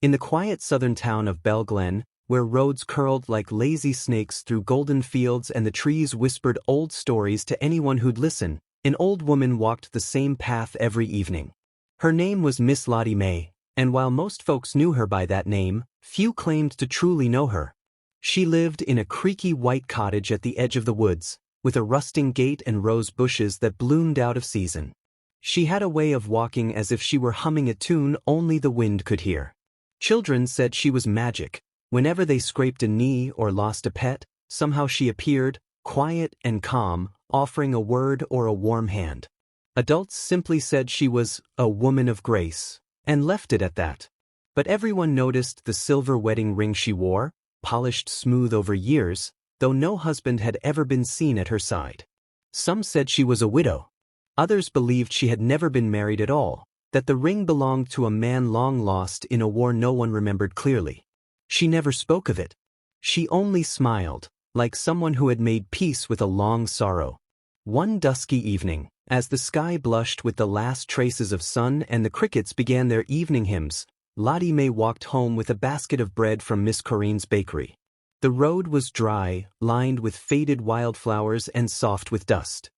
In the quiet southern town of Bell Glen, where roads curled like lazy snakes through golden fields and the trees whispered old stories to anyone who'd listen, an old woman walked the same path every evening. Her name was Miss Lottie May, and while most folks knew her by that name, few claimed to truly know her. She lived in a creaky white cottage at the edge of the woods, with a rusting gate and rose bushes that bloomed out of season. She had a way of walking as if she were humming a tune only the wind could hear. Children said she was magic. Whenever they scraped a knee or lost a pet, somehow she appeared, quiet and calm, offering a word or a warm hand. Adults simply said she was a woman of grace, and left it at that. But everyone noticed the silver wedding ring she wore, polished smooth over years, though no husband had ever been seen at her side. Some said she was a widow. Others believed she had never been married at all, that the ring belonged to a man long lost in a war no one remembered clearly. She never spoke of it. She only smiled, like someone who had made peace with a long sorrow. One dusky evening, as the sky blushed with the last traces of sun and the crickets began their evening hymns, Lottie May walked home with a basket of bread from Miss Corinne's bakery. The road was dry, lined with faded wildflowers and soft with dust.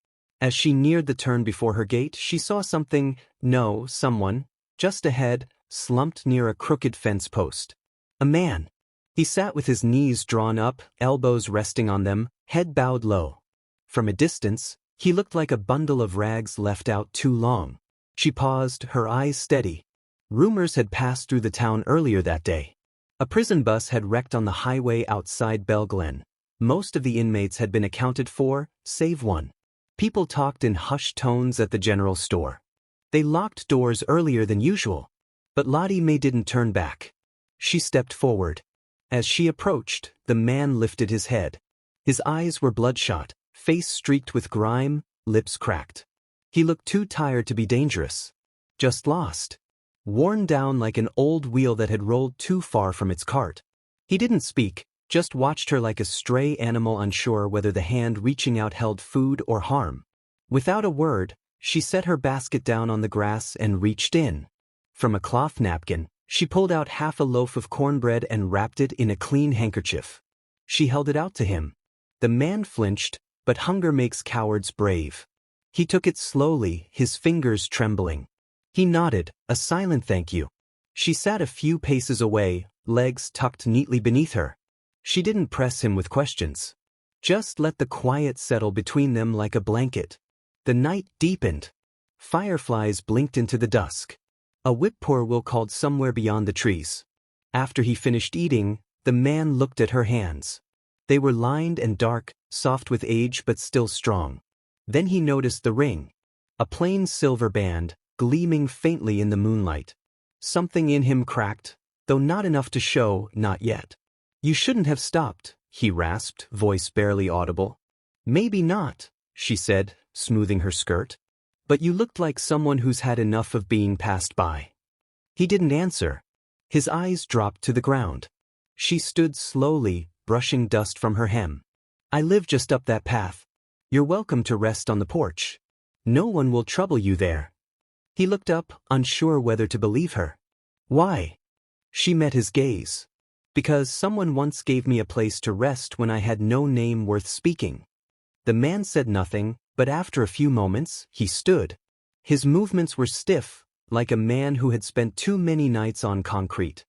As she neared the turn before her gate, she saw someone, just ahead, slumped near a crooked fence post. A man. He sat with his knees drawn up, elbows resting on them, head bowed low. From a distance, he looked like a bundle of rags left out too long. She paused, her eyes steady. Rumors had passed through the town earlier that day. A prison bus had wrecked on the highway outside Bell Glen. Most of the inmates had been accounted for, save one. People talked in hushed tones at the general store. They locked doors earlier than usual. But Lottie May didn't turn back. She stepped forward. As she approached, the man lifted his head. His eyes were bloodshot, face streaked with grime, lips cracked. He looked too tired to be dangerous. Just lost. Worn down like an old wheel that had rolled too far from its cart. He didn't speak, just watched her like a stray animal unsure whether the hand reaching out held food or harm. Without a word, she set her basket down on the grass and reached in. From a cloth napkin, she pulled out half a loaf of cornbread and wrapped it in a clean handkerchief. She held it out to him. The man flinched, but hunger makes cowards brave. He took it slowly, his fingers trembling. He nodded, a silent thank you. She sat a few paces away, legs tucked neatly beneath her. She didn't press him with questions. Just let the quiet settle between them like a blanket. The night deepened. Fireflies blinked into the dusk. A whippoorwill called somewhere beyond the trees. After he finished eating, the man looked at her hands. They were lined and dark, soft with age but still strong. Then he noticed the ring. A plain silver band, gleaming faintly in the moonlight. Something in him cracked, though not enough to show, not yet. You shouldn't have stopped, he rasped, voice barely audible. Maybe not, she said, smoothing her skirt. But you looked like someone who's had enough of being passed by. He didn't answer. His eyes dropped to the ground. She stood slowly, brushing dust from her hem. I live just up that path. You're welcome to rest on the porch. No one will trouble you there. He looked up, unsure whether to believe her. Why? She met his gaze. Because someone once gave me a place to rest when I had no name worth speaking. The man said nothing, but after a few moments, he stood. His movements were stiff, like a man who had spent too many nights on concrete.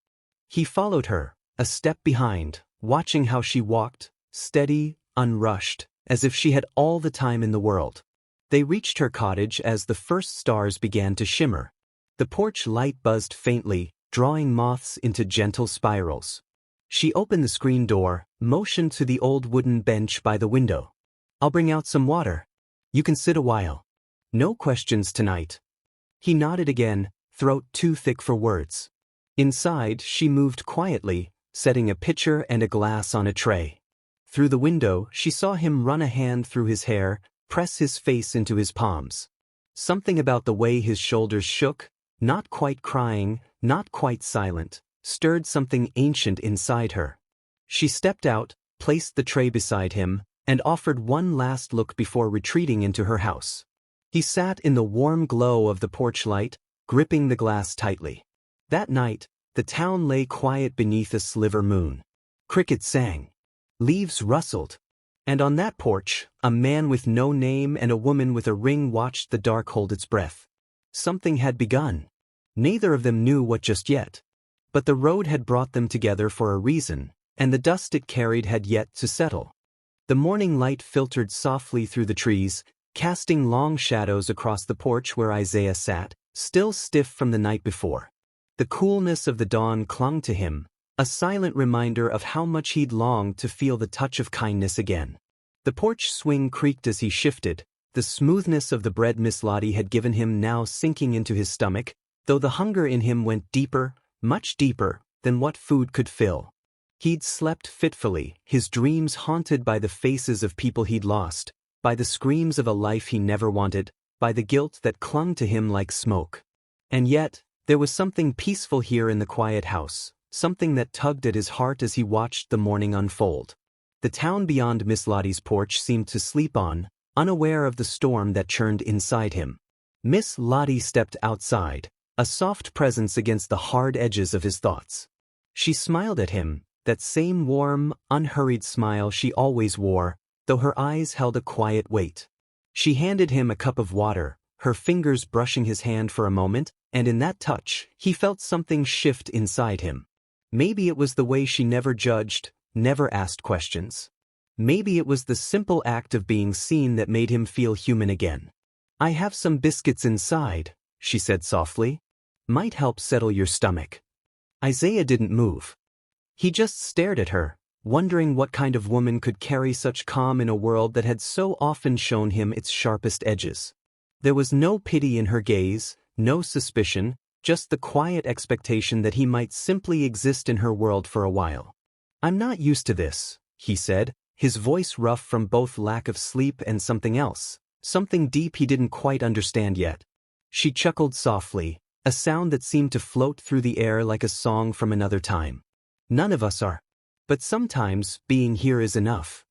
He followed her, a step behind, watching how she walked, steady, unrushed, as if she had all the time in the world. They reached her cottage as the first stars began to shimmer. The porch light buzzed faintly, drawing moths into gentle spirals. She opened the screen door, motioned to the old wooden bench by the window. I'll bring out some water. You can sit a while. No questions tonight. He nodded again, throat too thick for words. Inside, she moved quietly, setting a pitcher and a glass on a tray. Through the window, she saw him run a hand through his hair, press his face into his palms. Something about the way his shoulders shook, not quite crying, not quite silent, stirred something ancient inside her. She stepped out, placed the tray beside him, and offered one last look before retreating into her house. He sat in the warm glow of the porch light, gripping the glass tightly. That night, The town lay quiet beneath a sliver moon. Crickets sang. Leaves rustled. And on that porch, a man with no name and a woman with a ring watched the dark hold its breath. Something had begun. Neither of them knew what just yet. But the road had brought them together for a reason, and the dust it carried had yet to settle. The morning light filtered softly through the trees, casting long shadows across the porch where Isaiah sat, still stiff from the night before. The coolness of the dawn clung to him, a silent reminder of how much he'd longed to feel the touch of kindness again. The porch swing creaked as he shifted, the smoothness of the bread Miss Lottie had given him now sinking into his stomach, though the hunger in him went deeper, much deeper, than what food could fill. He'd slept fitfully, his dreams haunted by the faces of people he'd lost, by the screams of a life he never wanted, by the guilt that clung to him like smoke. And yet, there was something peaceful here in the quiet house, something that tugged at his heart as he watched the morning unfold. The town beyond Miss Lottie's porch seemed to sleep on, unaware of the storm that churned inside him. Miss Lottie stepped outside, a soft presence against the hard edges of his thoughts. She smiled at him, that same warm, unhurried smile she always wore, though her eyes held a quiet weight. She handed him a cup of water, her fingers brushing his hand for a moment, and in that touch, he felt something shift inside him. Maybe it was the way she never judged, never asked questions. Maybe it was the simple act of being seen that made him feel human again. "I have some biscuits inside," she said softly. "Might help settle your stomach." Isaiah didn't move. He just stared at her, wondering what kind of woman could carry such calm in a world that had so often shown him its sharpest edges. There was no pity in her gaze, no suspicion, just the quiet expectation that he might simply exist in her world for a while. "I'm not used to this," he said, his voice rough from both lack of sleep and something else, something deep he didn't quite understand yet. She chuckled softly, a sound that seemed to float through the air like a song from another time. "None of us are. But sometimes, being here is enough."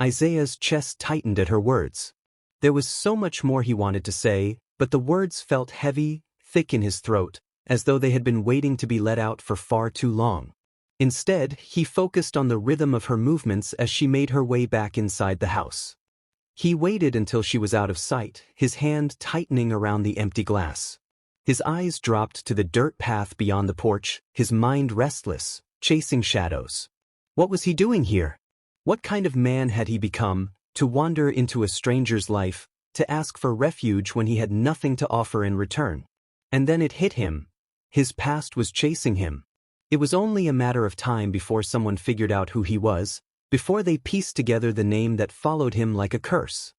Isaiah's chest tightened at her words. There was so much more he wanted to say, but the words felt heavy, thick in his throat, as though they had been waiting to be let out for far too long. Instead, he focused on the rhythm of her movements as she made her way back inside the house. He waited until she was out of sight, his hand tightening around the empty glass. His eyes dropped to the dirt path beyond the porch, his mind restless, chasing shadows. What was he doing here? What kind of man had he become, to wander into a stranger's life, to ask for refuge when he had nothing to offer in return? And then it hit him. His past was chasing him. It was only a matter of time before someone figured out who he was, before they pieced together the name that followed him like a curse.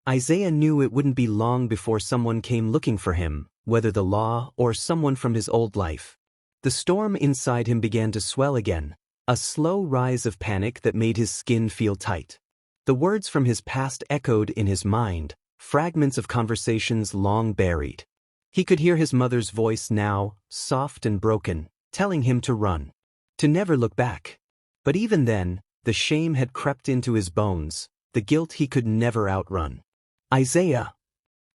Isaiah knew it wouldn't be long before someone came looking for him, whether the law or someone from his old life. The storm inside him began to swell again, a slow rise of panic that made his skin feel tight. The words from his past echoed in his mind, fragments of conversations long buried. He could hear his mother's voice now, soft and broken, telling him to run, to never look back. But even then, the shame had crept into his bones, the guilt he could never outrun. "Isaiah!"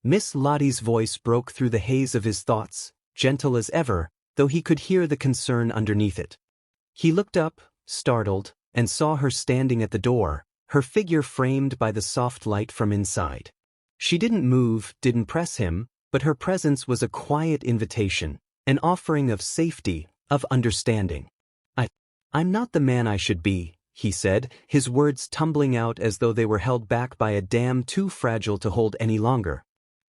Miss Lottie's voice broke through the haze of his thoughts, gentle as ever, though he could hear the concern underneath it. He looked up, startled, and saw her standing at the door, her figure framed by the soft light from inside. She didn't move, didn't press him, but her presence was a quiet invitation, an offering of safety, of understanding. I'm not the man I should be," he said, his words tumbling out as though they were held back by a dam too fragile to hold any longer.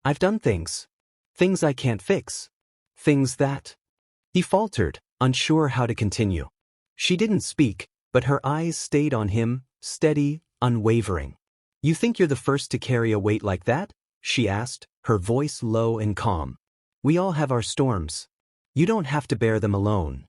"I've done things. Things I can't fix. Things that—" He faltered, unsure how to continue. She didn't speak, but her eyes stayed on him, steady, unwavering. "You think you're the first to carry a weight like that?" she asked, her voice low and calm. "We all have our storms. You don't have to bear them alone."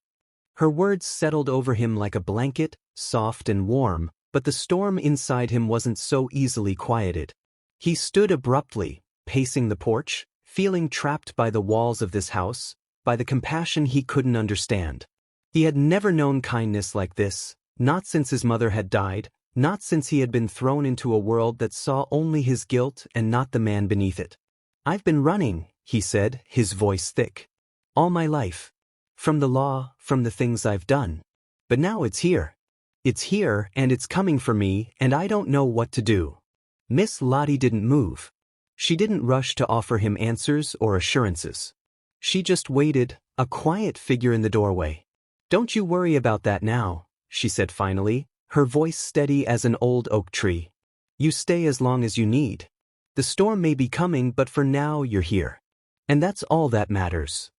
Her words settled over him like a blanket, soft and warm, but the storm inside him wasn't so easily quieted. He stood abruptly, pacing the porch, feeling trapped by the walls of this house, by the compassion he couldn't understand. He had never known kindness like this, not since his mother had died, not since he had been thrown into a world that saw only his guilt and not the man beneath it. "I've been running," he said, his voice thick. "All my life. from the law, from the things I've done. But now it's here. It's here and it's coming for me and I don't know what to do. Miss Lottie didn't move. She didn't rush to offer him answers or assurances. She just waited, a quiet figure in the doorway. "Don't you worry about that now," she said finally, her voice steady as an old oak tree. "You stay as long as you need. The storm may be coming, but for now you're here. And that's all that matters."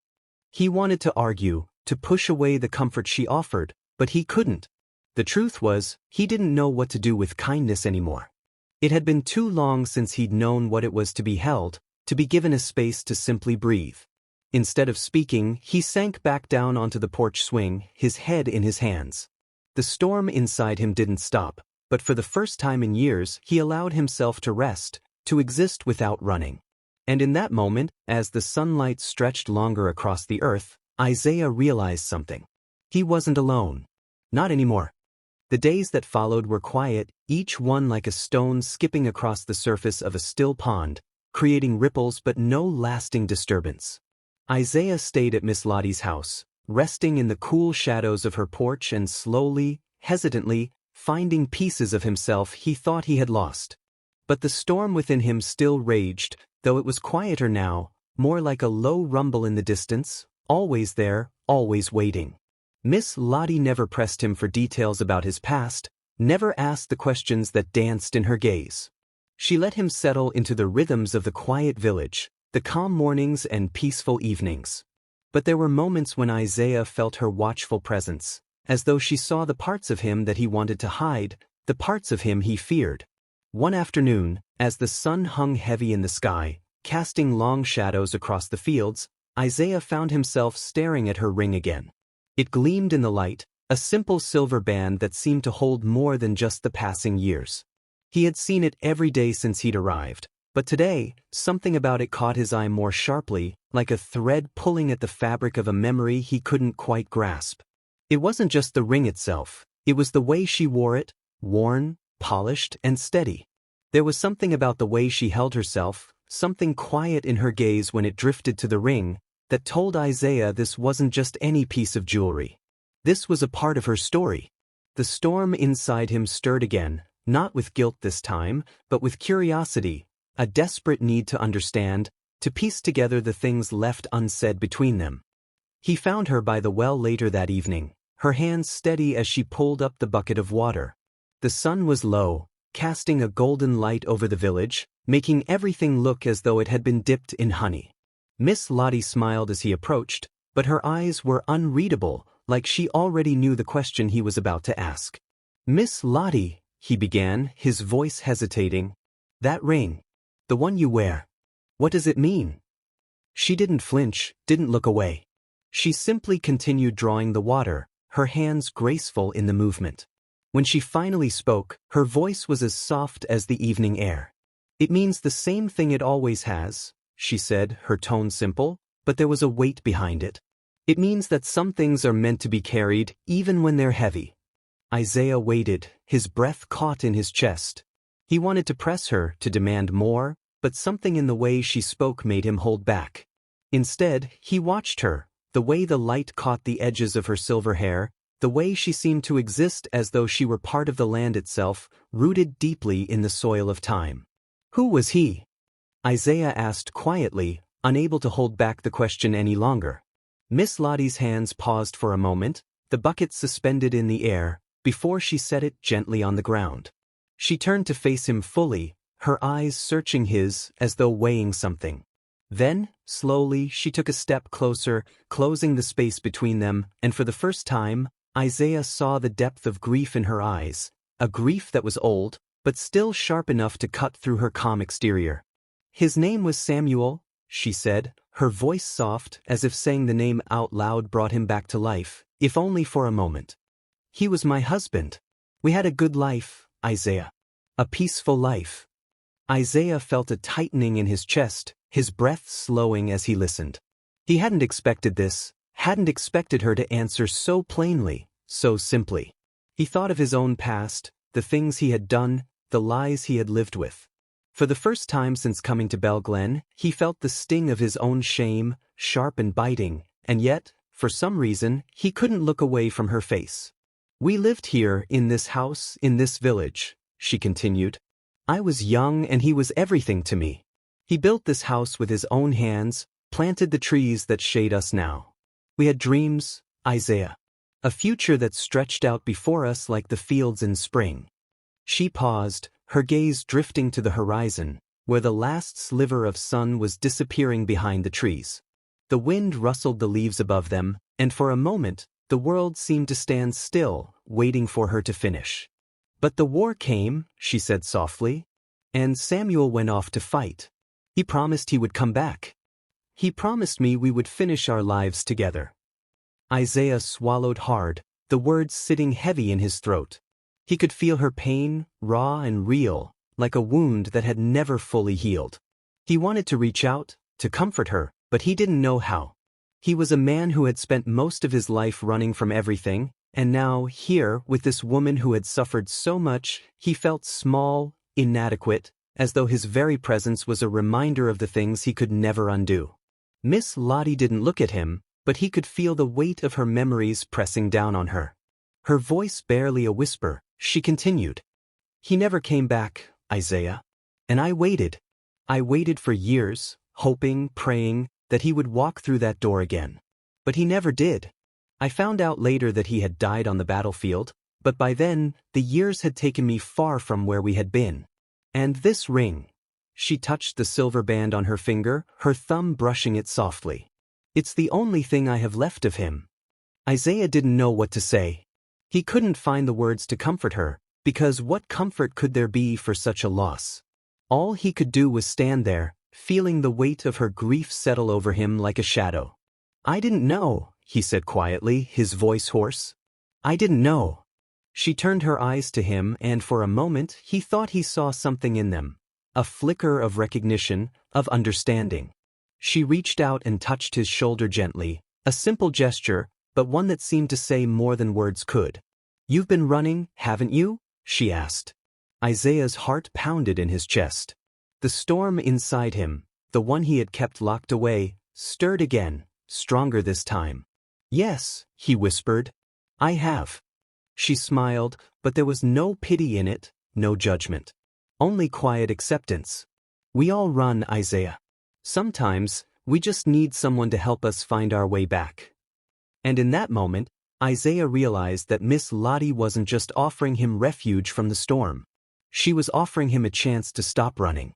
He wanted to argue, to push away the comfort she offered, but he couldn't. The truth was, he didn't know what to do with kindness anymore. It had been too long since he'd known what it was to be held, to be given a space to simply breathe. Instead of speaking, he sank back down onto the porch swing, his head in his hands. The storm inside him didn't stop, but for the first time in years he allowed himself to rest, to exist without running. And in that moment, as the sunlight stretched longer across the earth, Isaiah realized something. He wasn't alone. Not anymore. The days that followed were quiet, each one like a stone skipping across the surface of a still pond, creating ripples but no lasting disturbance. Isaiah stayed at Miss Lottie's house, resting in the cool shadows of her porch and slowly, hesitantly, finding pieces of himself he thought he had lost. But the storm within him still raged, though it was quieter now, more like a low rumble in the distance, always there, always waiting. Miss Lottie never pressed him for details about his past, never asked the questions that danced in her gaze. She let him settle into the rhythms of the quiet village, the calm mornings and peaceful evenings. But there were moments when Isaiah felt her watchful presence, as though she saw the parts of him that he wanted to hide, the parts of him he feared. One afternoon, as the sun hung heavy in the sky, casting long shadows across the fields, Isaiah found himself staring at her ring again. It gleamed in the light, a simple silver band that seemed to hold more than just the passing years. He had seen it every day since he'd arrived, but today, something about it caught his eye more sharply, like a thread pulling at the fabric of a memory he couldn't quite grasp. It wasn't just the ring itself, it was the way she wore it, worn, polished, and steady. There was something about the way she held herself, something quiet in her gaze when it drifted to the ring, that told Isaiah this wasn't just any piece of jewelry. This was a part of her story. The storm inside him stirred again, not with guilt this time, but with curiosity, a desperate need to understand, to piece together the things left unsaid between them. He found her by the well later that evening, her hands steady as she pulled up the bucket of water. The sun was low, casting a golden light over the village, making everything look as though it had been dipped in honey. Miss Lottie smiled as he approached, but her eyes were unreadable, like she already knew the question he was about to ask. "Miss Lottie," he began, his voice hesitating. "That ring. The one you wear. What does it mean?" She didn't flinch, didn't look away. She simply continued drawing the water, her hands graceful in the movement. When she finally spoke, her voice was as soft as the evening air. "It means the same thing it always has," she said, her tone simple, but there was a weight behind it. "It means that some things are meant to be carried, even when they're heavy." Isaiah waited, his breath caught in his chest. He wanted to press her, to demand more, but something in the way she spoke made him hold back. Instead, he watched her, the way the light caught the edges of her silver hair, the way she seemed to exist as though she were part of the land itself, rooted deeply in the soil of time. Who was he? Isaiah asked quietly, unable to hold back the question any longer. Miss Lottie's hands paused for a moment, the bucket suspended in the air, before she set it gently on the ground. She turned to face him fully, her eyes searching his as though weighing something. Then, slowly, she took a step closer, closing the space between them, and for the first time, Isaiah saw the depth of grief in her eyes, a grief that was old, but still sharp enough to cut through her calm exterior. "His name was Samuel," she said, her voice soft, as if saying the name out loud brought him back to life, if only for a moment. "He was my husband. We had a good life, Isaiah. A peaceful life." Isaiah felt a tightening in his chest, his breath slowing as he listened. He hadn't expected this, hadn't expected her to answer so plainly, so simply. He thought of his own past, the things he had done, the lies he had lived with. For the first time since coming to Bell Glen, he felt the sting of his own shame, sharp and biting, and yet, For some reason, he couldn't look away from her face. "We lived here, in this house, in this village," she continued. "I was young and he was everything to me. He built this house with his own hands, planted the trees that shade us now. We had dreams, Isaiah. A future that stretched out before us like the fields in spring." She paused, her gaze drifting to the horizon, where the last sliver of sun was disappearing behind the trees. The wind rustled the leaves above them, and for a moment, the world seemed to stand still, waiting for her to finish. "But the war came," she said softly, "and Samuel went off to fight. He promised he would come back. He promised me we would finish our lives together." Isaiah swallowed hard, the words sitting heavy in his throat. He could feel her pain, raw and real, like a wound that had never fully healed. He wanted to reach out, to comfort her, but he didn't know how. He was a man who had spent most of his life running from everything, and now, here, with this woman who had suffered so much, he felt small, inadequate, as though his very presence was a reminder of the things he could never undo. Miss Lottie didn't look at him, but he could feel the weight of her memories pressing down on her. Her voice barely a whisper, she continued. "He never came back, Isaiah. And I waited. I waited for years, hoping, praying, that he would walk through that door again. But he never did. I found out later that he had died on the battlefield, but by then, the years had taken me far from where we had been. And this ring." She touched the silver band on her finger, her thumb brushing it softly. "It's the only thing I have left of him." Isaiah didn't know what to say. He couldn't find the words to comfort her, because what comfort could there be for such a loss? All he could do was stand there, feeling the weight of her grief settle over him like a shadow. "I didn't know," he said quietly, his voice hoarse. "I didn't know." She turned her eyes to him, and for a moment he thought he saw something in them. A flicker of recognition, of understanding. She reached out and touched his shoulder gently, a simple gesture, but one that seemed to say more than words could. "You've been running, haven't you?" she asked. Isaiah's heart pounded in his chest. The storm inside him, the one he had kept locked away, stirred again, stronger this time. "Yes," he whispered. "I have." She smiled, but there was no pity in it, no judgment. Only quiet acceptance. "We all run, Isaiah. Sometimes, we just need someone to help us find our way back." And in that moment, Isaiah realized that Miss Lottie wasn't just offering him refuge from the storm. She was offering him a chance to stop running.